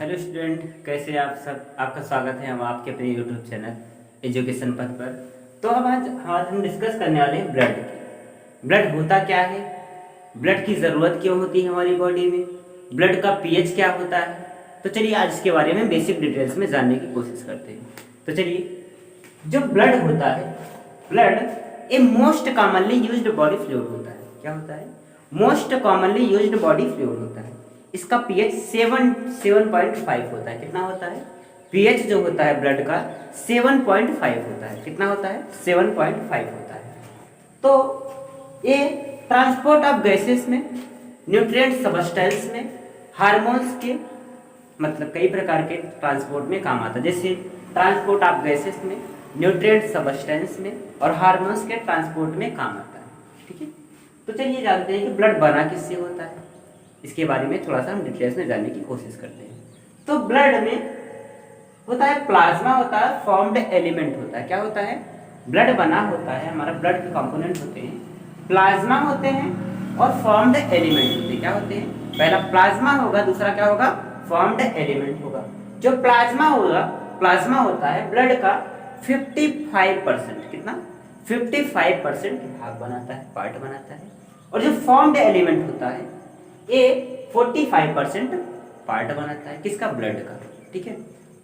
Hello student, कैसे आप सब। आपका स्वागत है हम आपके अपने यूट्यूब चैनल एजुकेशन पथ पर। तो आज हम डिस्कस करने वाले हैं ब्लड की। ब्लड होता क्या है, ब्लड की ज़रूरत क्यों होती है हमारी बॉडी में, ब्लड का पीएच क्या होता है। तो चलिए आज इसके बारे में बेसिक डिटेल्स में जानने की कोशिश करते हैं। तो चलिए, जो ब्लड होता है, blood a most commonly used body fluid होता है। क्या होता है? Most commonly used body fluid होता है। इसका पीएच 7.5 होता है। कितना होता है? पीएच जो होता है ब्लड का 7.5 होता है। कितना होता है? 7.5 होता है। तो ये ट्रांसपोर्ट ऑफ गैसेस में, न्यूट्रिएंट सबस्टेंस में, हार्मोन्स के मतलब कई प्रकार के ट्रांसपोर्ट में काम आता है। जैसे ट्रांसपोर्ट ऑफ गैसेस में, न्यूट्रिएंट सबस्टेंस में और हार्मोन्स के ट्रांसपोर्ट में काम आता है। ठीक है, तो चलिए जानते हैं कि ब्लड बना किससे होता है। इसके बारे में थोड़ा सा हम डिटेल्स में जानने की कोशिश करते हैं। तो ब्लड में होता है प्लाज्मा, होता है फॉर्म्ड एलिमेंट होता है। क्या होता है? ब्लड बना होता है, हमारा ब्लड के कंपोनेंट होते हैं, प्लाज्मा होते हैं और फॉर्म्ड एलिमेंट होते हैं। क्या होते हैं? पहला प्लाज्मा होगा, दूसरा क्या होगा? फॉर्म्ड एलिमेंट होगा। जो प्लाज्मा होगा, प्लाज्मा होता है ब्लड का 55%, कितना? 55% भाग बनाता है, पार्ट बनाता है। और जो फॉर्म्ड एलिमेंट होता है ये 45% पार्ट बनाता है। किसका? ब्लड का। ठीक है,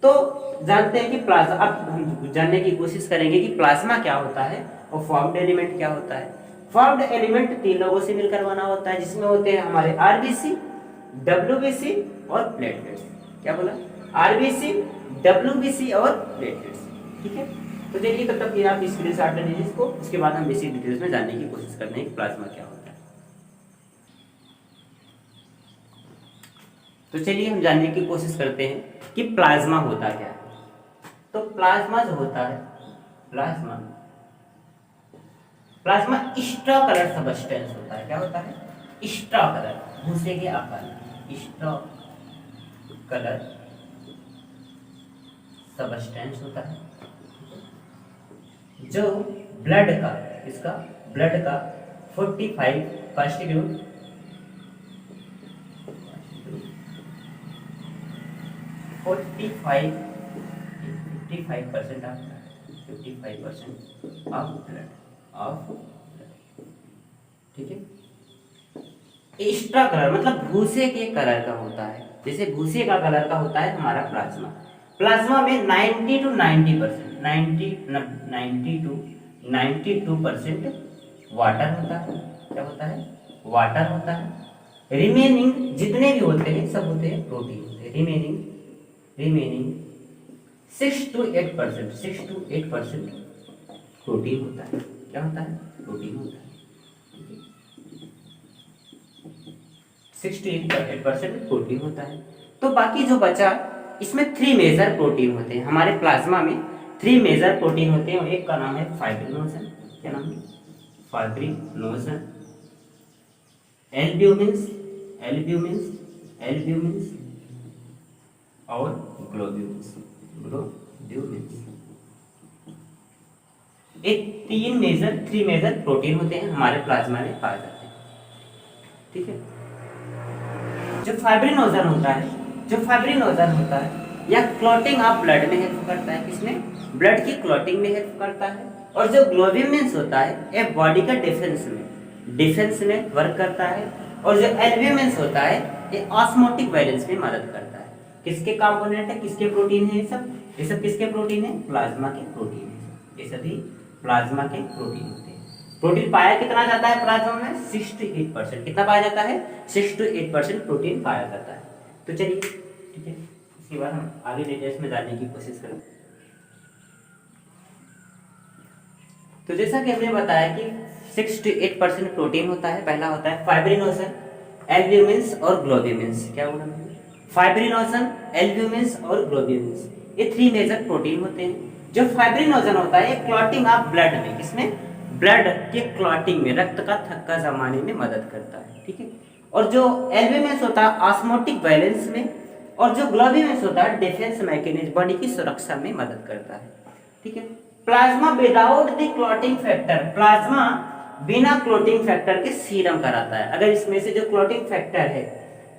तो जानते हैं कि प्लाज्मा, अब हम जानने की कोशिश करेंगे कि प्लाज्मा क्या होता है और फॉर्म्ड एलिमेंट क्या होता है। फॉर्म्ड एलिमेंट तीन लोगों से मिलकर बना होता है, जिसमें होते हैं हमारे आरबीसी, डब्ल्यूबीसी और प्लेटलेट्स। क्या बोला? आरबीसी, डब्ल्यूबीसी और प्लेटलेट्स। ठीक है, तो चलिए तब तक आप स्क्रीन शॉट ले लीजिए इसको। उसके बाद हम बेसिक डिटेल्स में जानने की कोशिश करते हैं कि प्लाज्मा क्या होता है। तो चलिए हम जानने की कोशिश करते हैं कि प्लाज्मा होता क्या है। तो प्लाज्मा जो होता है, plasma plasma straw colour substance होता है। क्या होता है? स्ट्रॉ कलर, भूसे के आकार, स्ट्रॉ कलर सबस्टेंस होता है जो ब्लड का, इसका ब्लड का 45 कॉन्स्टिट्यूट 55% ऑफ ब्लड। ठीक है, एक्स्ट्रा कलर मतलब भूसे के कलर का होता है। जैसे भूसे का कलर का होता है हमारा प्लाज्मा। प्लाज्मा में 90 to 90%, 90 to 92% वाटर होता है। क्या होता है? वाटर होता है। रिमेनिंग जितने भी होते हैं सब होते हैं प्रोटीन होते हैं। रिमेनिंग 6 to 8% प्रोटीन होता है। क्या होता है? प्रोटीन होता है। 6 to 8% प्रोटीन होता है। तो बाकी जो बचा, इसमें 3 मेजर प्रोटीन होते हैं हमारे प्लाज्मा में। 3 मेजर प्रोटीन होते हैं। एक का नाम है फाइब्रिनोजन। क्या नाम है? फाइब्रिनोजन। एल्ब्यूमिन्स और ग्लोब्यूल्स। ये 3 मेजर प्रोटीन होते हैं हमारे प्लाज्मा में पाए जाते हैं। ठीक है, जो फाइब्रिनोजन होता है या क्लॉटिंग ऑफ ब्लड में हेल्प करता है। किसमें? ब्लड की क्लॉटिंग में हेल्प करता है। और जो ग्लोब्यूलिन्स होता है ये बॉडी का डिफेंस में वर्क करता है। और जो एल्ब्यूमिन्स होता है ये ऑस्मोटिक बैलेंस में मदद करता है। किसके कंपोनेंट है, किसके प्रोटीन है? ये सब किसके प्रोटीन है? प्लाज्मा के प्रोटीन है। ये सभी प्लाज्मा के प्रोटीन होते हैं। प्रोटीन पाया कितना जाता है प्लाज्मा में? 6 to 8%। कितना पाया जाता है? 6 to 8% प्रोटीन पाया जाता है। तो चलिए, ठीक है, इसके बाद हम आगे डिटेल्स में जानने की कोशिश करें। तो जैसा कि हमने बताया कि 6 to 8% प्रोटीन होता है। पहला होता है फाइब्रिनोजन, एल्ब्यूमिन्स और ग्लोब्यूलिन्स। क्या बोला मैंने? फाइब्रिनोजन, एल्ब्यूमिन्स और ग्लोब्यूलिन्स, ये 3 मेजर प्रोटीन होते हैं। जो फाइब्रिनोजन होता है ये क्लॉटिंग ऑफ ब्लड में, किसमें? ब्लड के क्लॉटिंग में, रक्त का थक्का जमाने में मदद करता है। ठीक है, और जो एल्ब्यूमिन्स होता है ऑस्मोटिक बैलेंस में, और जो ग्लोब्यूलिन्स होता है डिफेंस मैकेनिज्म, बॉडी की सुरक्षा में मदद करता है। ठीक है, plasma without the clotting factor, plasma बिना क्लॉटिंग फैक्टर के सीरम कराता है। अगर इसमें से जो क्लॉटिंग फैक्टर है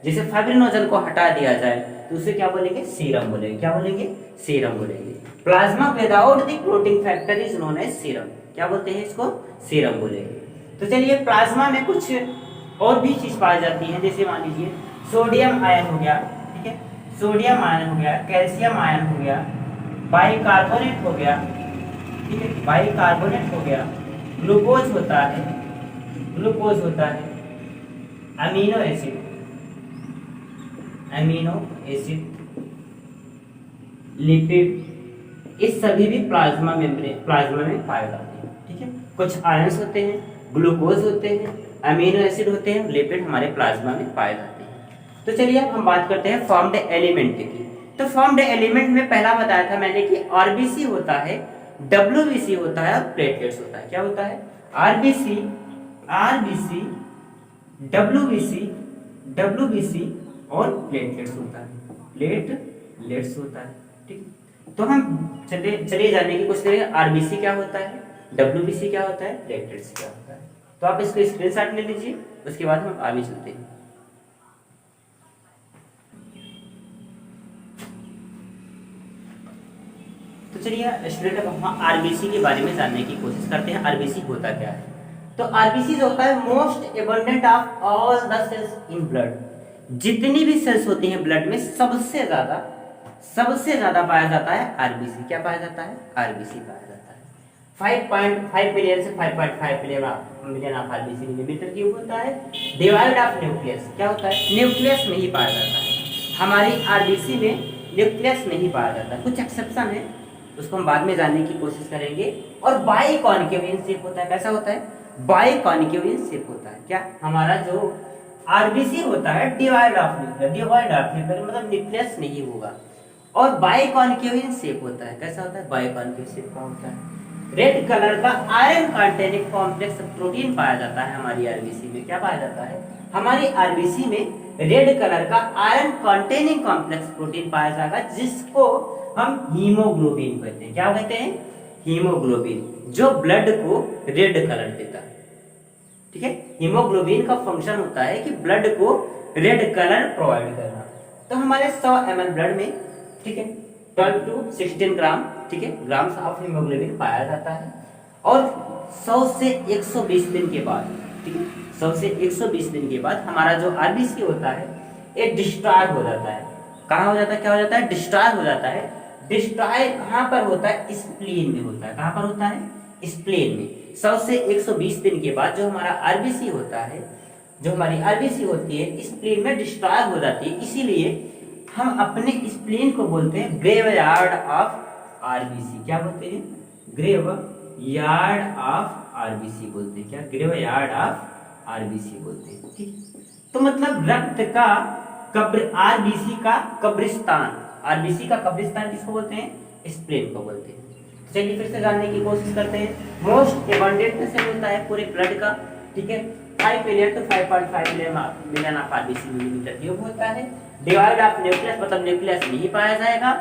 जैसे फाइब्रिनोजन को हटा दिया जाए तो उसे क्या बोलेंगे, सीरम बोलेंगे। क्या बोलेंगे, सीरम बोलेंगे। Plasma without the clotting factor is known as serum. क्या बोलते हैं इसको, सीरम बोलेंगे। तो चलिए प्लाज्मा में कुछ और भी चीज पाई जाती है, जैसे मान लीजिए सोडियम आयन हो गया, ठीक है, सोडियम आयन हो गया, कैल्शियम आयन हो गया, बाइकार्बोनेट हो गया, ठीक है, बाइकार्बोनेट हो गया, ग्लूकोज होता है, ग्लूकोज होता है, amino acid, amino acid, lipid, ये सभी भी प्लाज्मा में पाए जाते हैं, ठीक है। कुछ आयंस होते हैं, ग्लूकोज होते हैं, अमीनो एसिड होते हैं, लिपिड हमारे प्लाज्मा में पाए जाते हैं। तो चलिए अब हम बात करते हैं फॉर्म्ड एलिमेंट की। तो फॉर्म्ड एलिमेंट में पहला बताया था मैंने कि आरबीसी होता है, डब्ल्यूबीसी होता है और प्लेटलेट्स होता है। क्या होता है, आरबीसी, आरबीसी, डब्ल्यूबीसी और प्लेटलेट्स होता है, प्लेटलेट्स होता है, ठीक। तो हम चलिए जानने की कोशिश करेंगे आरबीसी क्या होता है, डब्ल्यूबीसी क्या होता है, प्लेटलेट्स क्या होता है। तो आप इसको स्क्रीनशॉट ले लीजिए, उसके बाद हम आगे चलते हैं। तो चलिए स्टूडेंट अब हम आरबीसी के बारे में जानने की कोशिश करते हैं, आरबीसी होता क्या है। तो आरबीसी जो होता है most abundant of all the cells in blood, जितनी भी सेल्स होती हैं ब्लड में सबसे ज्यादा पाया जाता है आरबीसी। क्या पाया जाता है, आरबीसी पाया जाता है। 5.5 मिलियन से 5.5 million of RBC millimetre cube होता है। डिवाइड ऑफ न्यूक्लियस, क्या होता है, न्यूक्लियस नहीं पाया जाता है हमारी आरबीसी में, न्यूक्लियस नहीं पाया जाता, कुछ एक्सेप्शन है, उसको हम बाद में जानने की कोशिश करेंगे। और बाइकॉन्केव इन शेप होता है। कैसा होता है, बाइकॉन्केव इन शेप होता है। क्या, हमारा जो आरबीसी होता है डिवाइड ऑफ न्यूक्लियर मतलब न्यूक्लियस नहीं होगा, और बाइकॉन्केव इन शेप होता है। कैसा होता है, बाइकॉन्केव शेप का होता है। रेड कलर का आयरन कंटेनिंग कॉम्प्लेक्स प्रोटीन पाया जाता है हमारी आरबीसी में। क्या पाया जाता है, हमारी आरबीसी में रेड कलर का आयरन कंटेनिंग कॉम्प्लेक्स प्रोटीन पाया जाएगा, जिसको हम हीमोग्लोबिन कहते हैं। क्या कहते हैं, हीमोग्लोबिन, जो ब्लड को रेड कलर देता है, ठीक है। हीमोग्लोबिन का फंक्शन होता है कि ब्लड को रेड कलर प्रोवाइड करना। तो हमारे 100 ml ब्लड में, ठीक है, 12 to 16 ग्राम, ठीक है, ग्राम्स ऑफ हीमोग्लोबिन पाया जाता है। और 100 से 120 दिन के बाद, ठीक है, 100 से 120 दिन के बाद हमारा जो आरबीसी होता है ये डिस्ट्रॉय हो जाता है। कहाँ हो जाता है, क्या हो जाता है, डिस्ट्रॉय हो जाता है। डिस्ट्रॉय कहाँ पर होता है, स्प्लीन में होता है। कहाँ पर होता है, स्प्लीन में। 100 से 120 दिन के बाद जो हमारा आरबीसी होता है, जो हमारी आरबीसी होती है स्प्लीन में डिस्ट्रॉय हो जाती है, इसीलिए हम अपने स्प्लीन को बोलते हैं ग्रेवयार्ड ऑफ आरबीसी। क्या बोलते हैं, ग्रेवयार्ड ऑफ आरबीसी बोलते हैं। क्या, ग्रेवयार्ड ऑफ आरबीसी बोलते हैं, ठीक। तो मतलब रक्त का कब्र, आरबीसी का कब्रिस्तान, आरबीसी का कब्रिस्तान किसको बोलते हैं, स्प्लीन को बोलते हैं। चलिए फिर से जानने की कोशिश करते हैं। मोस्ट एबंडेंट सेल होता है पूरे ब्लड का, ठीक है, 5 million to 5.5 million of RBC millimetre cube होता है। डिवाइड ऑफ न्यूक्लियस मतलब न्यूक्लियस नहीं पाया जाएगा,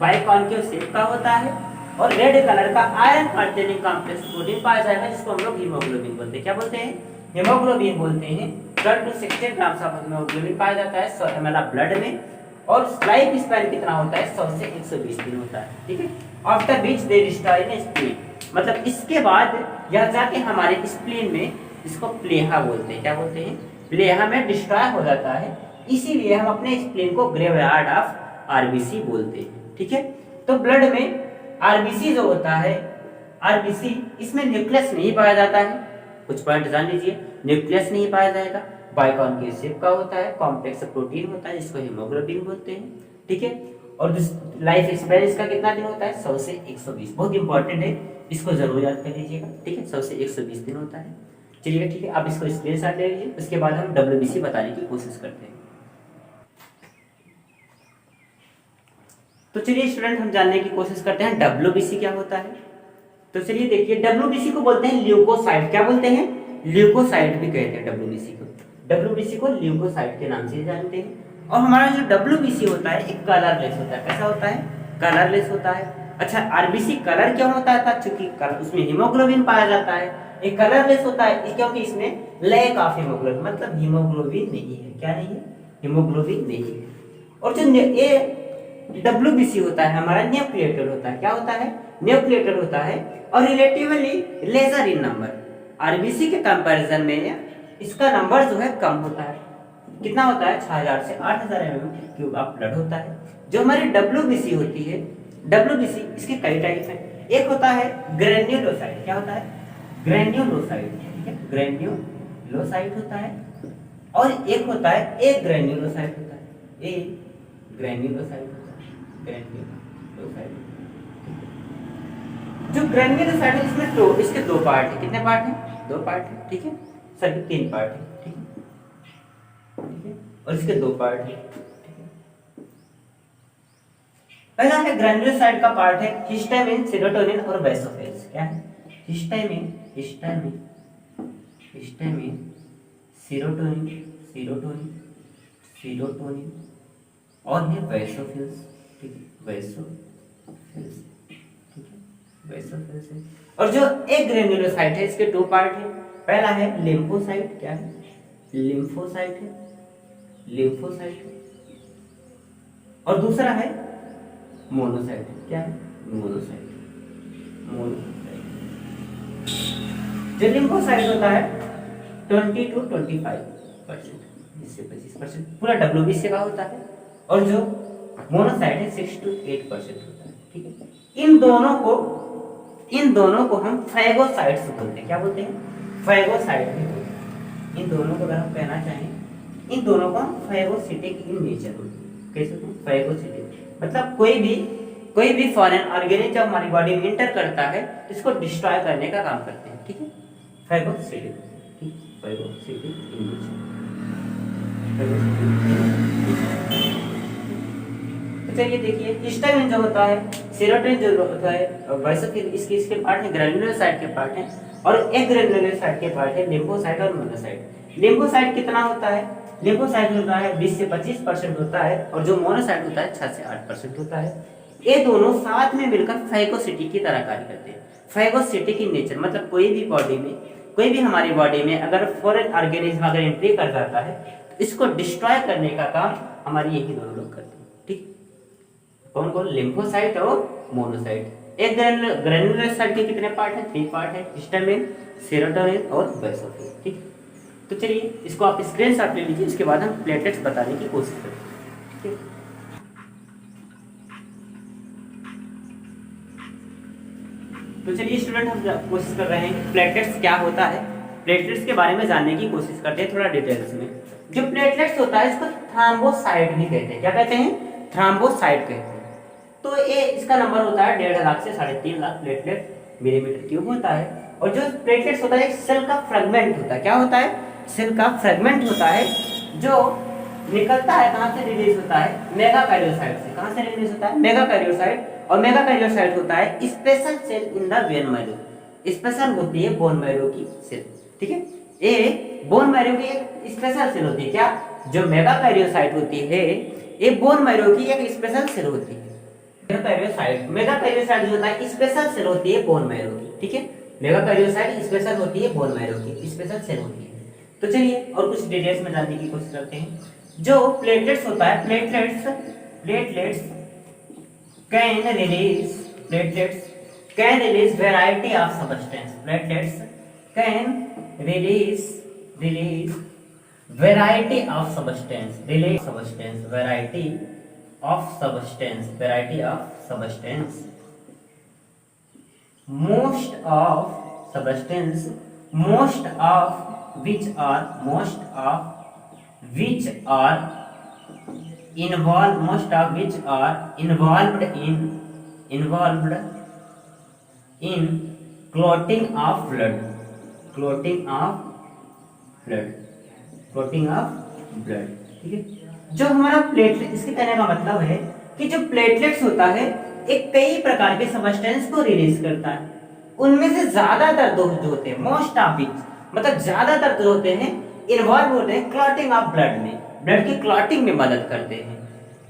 बाइकॉन्केव शेप का होता है, और रेड कलर का आयरन कंटेनिंग कॉम्प्लेक्स प्रोटीन पाया जाएगा, जिसको हम लोग हीमोग्लोबिन बोलते हैं। क्या बोलते हैं, हीमोग्लोबिन बोलते हैं। 12 to 16 ग्राम ऑफ हीमोग्लोबिन पाया जाता है 100 ml ऑफ ब्लड में, और लाइफ स्पैन कितना होता है, 100 से 120 दिन होता है, ठीक है। After which they destroy in spleen, मतलब इसके बाद यह जाके हमारे स्प्लीन में, इसको प्लेहा बोलते हैं। क्या बोलते हैं, प्लेहा में डिस्ट्रॉय हो जाता है, इसीलिए हम अपने स्प्लीन को ग्रेवयार्ड ऑफ आरबीसी बोलते हैं, ठीक है। तो ब्लड में आरबीसी जो होता है, आरबीसी इसमें न्यूक्लियस नहीं पाया जाता है। कुछ पॉइंट जान लीजिए, न्यूक्लियस नहीं पाया जाएगा, बाइकॉन्केव शेप का होता है, कॉम्प्लेक्स प्रोटीन होता है जिसको हीमोग्लोबिन बोलते हैं, ठीक है। और लाइफ स्पैन इसका कितना दिन होता है, 100 से 120। बहुत इंपॉर्टेंट है, इसको जरूर याद कर लीजिएगा, ठीक है, 100 से 120 दिन होता है। चलिए ठीक है, आप इसको स्क्रीनशॉट ले लीजिए, उसके बाद हम डब्ल्यूबीसी बताने की कोशिश करते हैं। तो चलिए स्टूडेंट हम जानने की कोशिश करते हैं डब्ल्यूबीसी क्या होता है। तो चलिए देखिए, डब्ल्यूबीसी को बोलते हैं ल्यूकोसाइट। क्या बोलते हैं, ल्यूकोसाइट भी कहते हैं डब्ल्यूबीसी को। डब्ल्यूबीसी को ल्यूकोसाइट के नाम से जानते हैं। और हमारा जो डब्ल्यूबीसी होता है एक कलरलेस होता है। कैसा होता है, कलरलेस होता है। अच्छा, आरबीसी कलर क्यों होता था, क्योंकि उसमें हीमोग्लोबिन पाया जाता है। एक कलरलेस होता है क्योंकि इसमें लैक ऑफ हीमोग्लोबिन, मतलब हीमोग्लोबिन नहीं है। क्या नहीं है, हीमोग्लोबिन नहीं है। और जो ये WBC होता है हमारा न्यूक्लिएटेड होता है। क्या होता है? न्यूक्लिएटेड होता है और रिलेटिवली लेजर इन नंबर। RBC के कंपैरिजन में इसका नंबर जो है कम होता है। कितना होता है? 6000 से 8000 mm³ ऑफ ब्लड होता है। जो हमारी WBC होती है, WBC इसके कई टाइप हैं। एक होता है ग्रेन्युलोसाइट। क्या होता है? ग्रेन्युलोसाइट, ठीक है, ग्रेन्युलोसाइट होता है। और एक होता है ए ग्रेन्युलोसाइट होता है, ए ग्रेन्युलोसाइट होता है, ग्रेन्युलोसाइट। जो ग्रेन्युलोसाइट है इसमें दो, इसके दो पार्ट है। कितने पार्ट हैं? दो पार्ट है, ठीक है, सभी 3 पार्ट है, ठीक है, ठीक है, और इसके दो पार्ट है, ठीक है। पहला है ग्रेन्युलोसाइट का पार्ट है हिस्टामिन, सेरोटोनिन और बेसोफिल्स। क्या है? Histamine, histamine, histamine, serotonin, serotonin, serotonin और ये बेसोफिल्स, ठीक है, बेसोफिल्स, ठीक है, बेसोफिल्स है। और जो एक ग्रेन्युलोसाइट है इसके 2 पार्ट है। पहला है लिम्फोसाइट। क्या है? लिम्फोसाइट है, लिम्फोसाइट है। और दूसरा है मोनोसाइट। क्या है? Monocyte, monocyte. जो लिम्फोसाइट होता है 20 to 25%, 20% पूरा WBC का होता है। और जो मोनोसाइट है 6 to 8% होता है, ठीक है। इन दोनों को हम फैगोसाइट्स बोलते हैं। क्या बोलते हैं? फैगोसाइट भी बोलते हैं। इन दोनों को अगर हम कहना चाहें, इन दोनों को हम फैगोसिटिक इन नेचर बोलते हैं। कैसे? फैगोसिटिक मतलब कोई भी फॉरेन ऑर्गेनिज्म जब हमारी बॉडी में इंटर करता है तो इसको डिस्ट्रॉय करने का काम करते हैं, ठीक है, फैगोसिटिक, ठीक, फैगोसिटिक इन नेचर। चलिए देखिए, हिस्टामिन जो होता है, सेरोटोनिन जो होता है, बेसोफिल इसके पार्ट है, ग्रेन्युलोसाइट के पार्ट है। और एक ग्रेन्युलोसाइट के पार्ट है लिम्फोसाइट और मोनोसाइट। लिम्फोसाइट कितना होता है? लिम्फोसाइट होता है 20 से 25% होता है। और जो मोनोसाइट होता है 6 से 8% होता है। ये दोनों साथ में मिलकर फैगोसिटिक की तरह कार्य करते हैं। फैगोसिटिक इन नेचर मतलब कोई भी हमारी बॉडी में अगर फॉरेन ऑर्गेनिज्म अगर एंट्री कर जाता है तो इसको डिस्ट्रॉय करने का काम हमारी यही दोनों लोग करते हैं, ठीक। कौन कौन? लिम्फोसाइट और मोनोसाइट। एक ग्रेन्युलोसाइट के कितने पार्ट हैं? 3 पार्ट है, हिस्टामिन, सेरोटोनिन और बेसोफिल, ठीक। तो चलिए इसको आप स्क्रीनशॉट ले लीजिए, इसके बाद हम प्लेटलेट्स बताने की कोशिश करेंगे, ठीक है। तो चलिए स्टूडेंट, हम कोशिश कर रहे हैं कि प्लेटलेट्स क्या होता है, प्लेटलेट्स के बारे में जानने की कोशिश करते हैं थोड़ा डिटेल्स में। जो प्लेटलेट्स होता है इसको थ्रोम्बोसाइट भी कहते हैं। क्या कहते हैं? थ्रोम्बोसाइट कहते हैं। तो ये इसका नंबर होता है 1.5 लाख से 3.5 लाख प्लेटलेट मिलीमीटर क्यूब होता है। और जो प्लेटलेट्स होता है एक सेल का फ्रेगमेंट होता है। क्या होता है? सेल का फ्रेगमेंट होता है जो निकलता है, कहां से रिलीज होता है? मेगाकैरियोसाइट से। कहां से रिलीज होता है? मेगाकैरियोसाइट। और मेगाकैरियोसाइट होता है special cell in the bone marrow. Special होती है बोन मैरो की सेल, ठीक है। ये बोन मैरो की एक स्पेशल सेल होती है। क्या? जो मेगाकैरियोसाइट होती है ये बोन मैरो की एक स्पेशल सेल होती है। मेगाकैरियोसाइट जो होता है स्पेशल सेल होती है बोन मैरो की, ठीक है। मेगाकैरियोसाइट स्पेशल होती है बोन मैरो की, स्पेशल सेल होती है। तो चलिए और कुछ डिटेल्स में जानने की कोशिश करते हैं। जो प्लेटलेट्स होता है, platelets can release variety of substance. Platelets can release variety of substance, variety of substance, most of which are involved in clotting of blood, ठीक है। जो हमारा प्लेटलेट, इसके कहने का मतलब है कि जो प्लेटलेट्स होता है एक कई प्रकार के सब्सटेंस को रिलीज करता है। उनमें से ज्यादातर जो होते हैं, मोस्ट ऑफ विच मतलब ज्यादातर जो होते हैं इन्वॉल्व होते हैं क्लॉटिंग ऑफ ब्लड में, ब्लड की क्लॉटिंग में मदद करते हैं।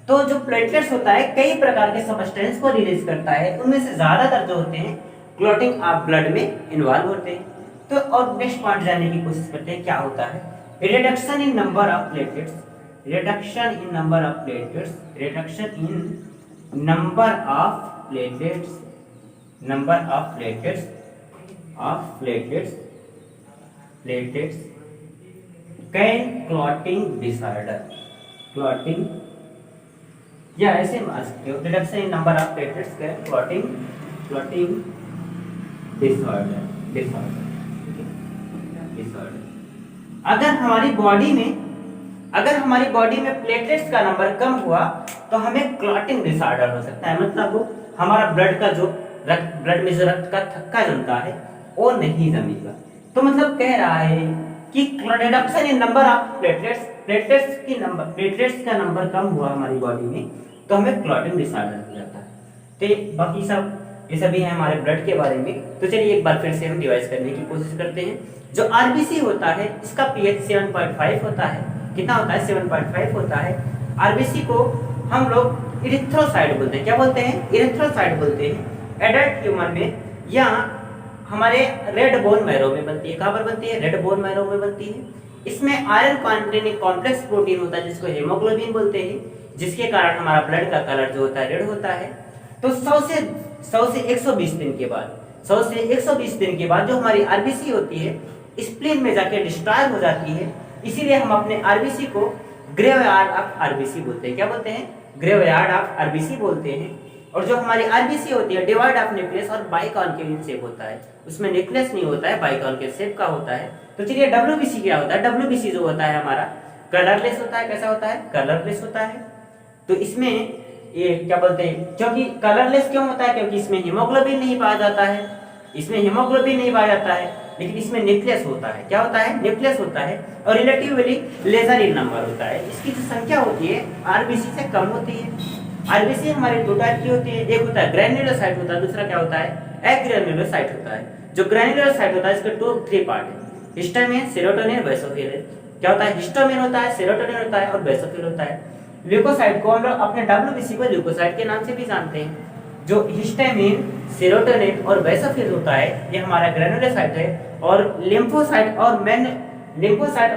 तो जो प्लेटलेट्स होता है कई प्रकार के सब्सटेंस को रिलीज करता है, उनमें से ज्यादातर जो होते हैं क्लॉटिंग ऑफ ब्लड में इन्वॉल्व होते हैं। तो और नेक्स्ट पॉइंट जानने की कोशिश करते हैं क्या होता है। Reduction in number of platelets reduction in number of platelets, reduction in number of platelets, number of platelets can clotting disorder, clotting या ऐसे मान सकते हो, reduction in number of platelets can clotting disorder. अगर हमारी बॉडी में platelets का number कम हुआ तो हमें क्लॉटिंग डिसऑर्डर हो सकता है, मतलब हमारा ब्लड में जो रक्त का थक्का जमता है वो नहीं जमेगा। तो मतलब कह रहा है कि reduction in number of platelets का नंबर कम हुआ हमारी बॉडी में तो हमें क्लॉटिंग डिसऑर्डर हो जाता है। तो बाकी सब ये सभी है हमारे ब्लड के बारे में। तो चलिए एक बार फिर से हम डिवाइस करने की कोशिश करते हैं। जो आरबीसी होता है इसका पीएच 7.5 होता है। कितना होता है? 7.5 होता है। आरबीसी को हम लोग इरिथ्रोसाइट बोलते हैं। क्या बोलते हैं? इरिथ्रोसाइट बोलते हैं। एडल्ट ह्यूमन में या हमारे रेड बोन मैरो में बनती है। कहाँ पर बनती है? रेड बोन मैरो में बनती है। इसमें आयरन कंटेनिंग कॉम्प्लेक्स प्रोटीन होता है जिसको हेमोग्लोबिन बोलते हैं, जिसके कारण हमारा ब्लड का कलर जो होता है रेड होता है। तो 100 से 120 दिन के बाद 100 से 120 दिन के बाद जो हमारी आरबीसी होती है स्प्लीन में जाके डिस्ट्रॉय हो जाती है। इसीलिए हम अपने आरबीसी को ग्रेवयार्ड ऑफ आरबीसी बोलते हैं। क्या बोलते हैं? ग्रेवयार्ड ऑफ आरबीसी बोलते हैं। और जो हमारी आरबीसी होती है डिवाइड ऑफ न्यूक्लियस और बाइकॉन्केव शेप होता है, उसमें न्यूक्लियस नहीं होता है, बाइकॉन्केव शेप का होता है। तो चलिए डब्ल्यूबीसी क्या होता है? डब्ल्यूबीसी जो होता है हमारा कलरलेस होता है। कैसा होता है? कलरलेस होता है। तो इसमें ये क्या बोलते हैं, क्योंकि कलरलेस क्यों होता है? क्योंकि इसमें हीमोग्लोबिन नहीं पाया जाता है, लेकिन इसमें न्यूक्लियस होता है। क्या होता है? न्यूक्लियस होता है और रिलेटिवली लेजर इन नंबर होता है। इसकी जो संख्या होती है आरबीसी से कम होती है। आरबीसी हमारे दो टाइप की होती है, एक होता है ग्रैन्युलोसाइट होता है, दूसरा क्या होता है? एग्रैन्युलोसाइट होता है। जो ग्रैन्युलोसाइट होता है इसके 3 पार्ट है, हिस्टामिन, सेरोटोनिन, बेसोफिल। क्या होता है? हिस्टामिन होता है, सेरोटोनिन होता है और बेसोफिल होता है। ल्यूकोसाइट को हम लोग अपने डब्ल्यूबीसी को ल्यूकोसाइट के नाम से भी जानते हैं। जो हिस्टामिन, सेरोटोनिन और बेसोफिल होता है ये हमारा ग्रैन्युलोसाइट है। और लिम्फोसाइट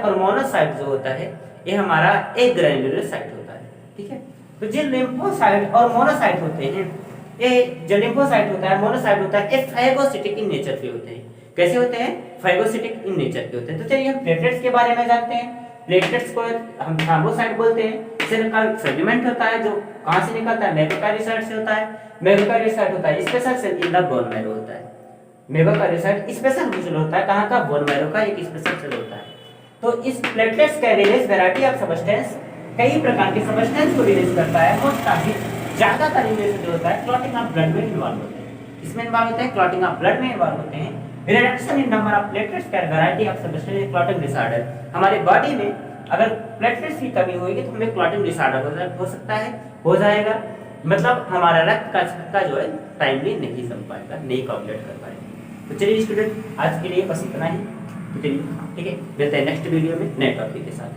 और मोनोसाइट जो होता है ये हमारा एक ग्रैन्युलोसाइट होता है। ठीक है, तो जो लिम्फोसाइट और मोनोसाइट होते हैं, ये जो लिम्फोसाइट होता है, मोनोसाइट होता है, ये फाइगोसिटिक इन नेचर के होते हैं। कैसे होते हैं? फाइगोसिटिक इन नेचर के होते हैं। तो चलिए हम प्लेटलेट्स के बारे में जानते हैं। प्लेटलेट्स को हम थ्रोम्बोसाइट बोलते हैं। इसका सेगमेंट होता है जो कहां से निकलता है? मेगाकार्योसाइट से होता है। मेगाकार्योसाइट होता है special cell in the bone marrow होता है। मेगाकार्योसाइट स्पेशल सेल होता है, कहां का? बोन मैरो का एक स्पेशल सेल होता है। तो इस प्लेटलेट्स का रिलीज वैरायटी ऑफ सब्सटेंस, कई प्रकार के सब्सटेंस को रिलीज करता है और काफी ज्यादातर रिलीज जो होता है क्लॉटिंग ऑफ ब्लड में इन्वॉल्व होते हैं। इसमें इन्वॉल्व होते हैं, क्लॉटिंग ऑफ ब्लड में इन्वॉल्व होते हैं। Reduction in number of platelets का variety of substance clotting disorder. हमारे बॉडी में अगर प्लेटलेट्स की कमी होगी तो हमें क्लॉटिंग डिसऑर्डर हो सकता है, हो जाएगा। मतलब हमारा रक्त का छक्का जो है टाइमली नहीं जम पाएगा, नहीं कोऑगुलेट कर पाएगा। तो चलिए स्टूडेंट आज के लिए बस इतना ही। तो चलिए ठीक है, मिलते हैं नेक्स्ट वीडियो में नए टॉपिक के साथ।